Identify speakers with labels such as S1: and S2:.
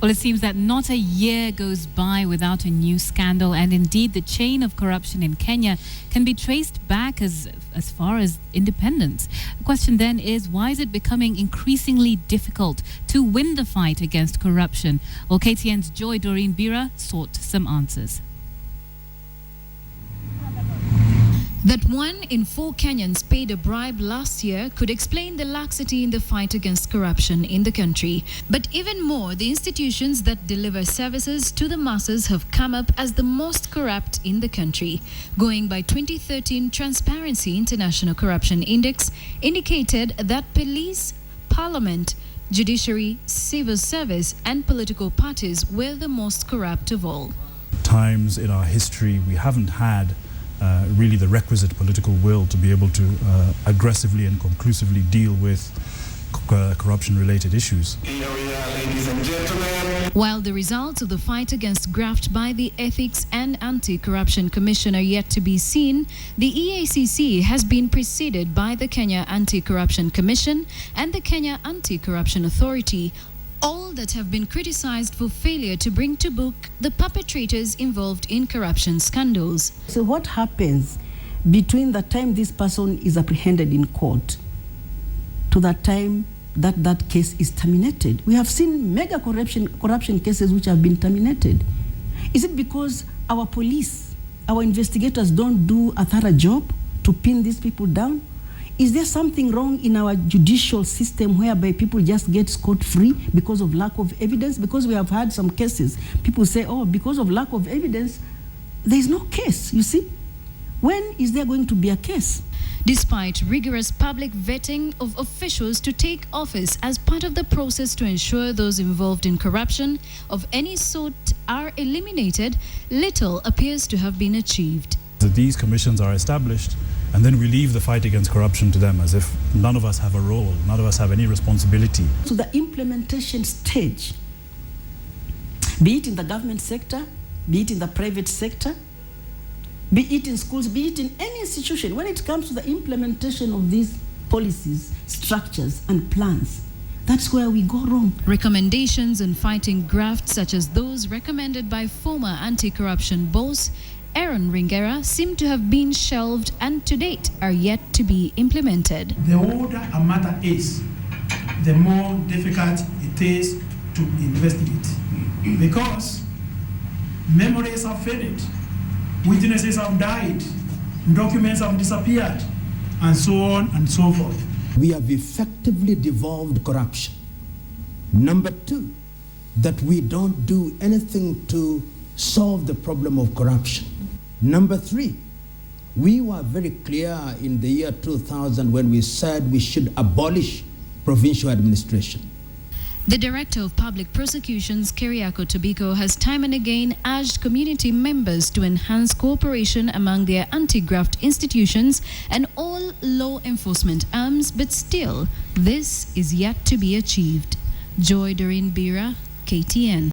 S1: Well, it seems that not a year goes by without a new scandal, and indeed the chain of corruption in Kenya can be traced back as far as independence. The question then is, why is it becoming increasingly difficult to win the fight against corruption? Well, KTN's Joy Doreen Bira sought some answers.
S2: That 1 in 4 Kenyans paid a bribe last year could explain the laxity in the fight against corruption in the country. But even more, the institutions that deliver services to the masses have come up as the most corrupt in the country. Going by 2013 Transparency International Corruption Index indicated that police, parliament, judiciary, civil service and political parties were the most corrupt of all.
S3: Times in our history we haven't had really the requisite political will to be able to aggressively and conclusively deal with corruption-related issues.
S4: Ladies and gentlemen.
S2: While the results of the fight against graft by the Ethics and Anti-Corruption Commission are yet to be seen, the EACC has been preceded by the Kenya Anti-Corruption Commission and the Kenya Anti-Corruption Authority, all that have been criticized for failure to bring to book the perpetrators involved in corruption scandals.
S5: So what happens between the time this person is apprehended in court to the time that case is terminated? We have seen mega corruption cases which have been terminated. Is it because our police, our investigators don't do a thorough job to pin these people down? Is there something wrong in our judicial system whereby people just get scot-free because of lack of evidence? Because we have had some cases, people say, oh, because of lack of evidence, there is no case, you see? When is there going to be a case?
S2: Despite rigorous public vetting of officials to take office as part of the process to ensure those involved in corruption of any sort are eliminated, little appears to have been achieved.
S3: These commissions are established, and then we leave the fight against corruption to them as if none of us have a role, none of us have any responsibility.
S5: So the implementation stage, be it in the government sector, be it in the private sector, be it in schools, be it in any institution, when it comes to the implementation of these policies, structures and plans, that's where we go wrong.
S2: Recommendations on fighting graft, such as those recommended by former anti-corruption boss Aaron Ringera, seem to have been shelved and to date are yet to be implemented.
S6: The older a matter is, the more difficult it is to investigate, because memories have faded, witnesses have died, documents have disappeared, and so on and so forth.
S7: We have effectively devolved corruption. Number 2, that we don't do anything to solve the problem of corruption. Number 3, we were very clear in the year 2000 when we said we should abolish provincial administration.
S2: The Director of Public Prosecutions, Keriako Tobiko, has time and again urged community members to enhance cooperation among their anti-graft institutions and all law enforcement arms, but still, this is yet to be achieved. Joy Doreen Bira, KTN.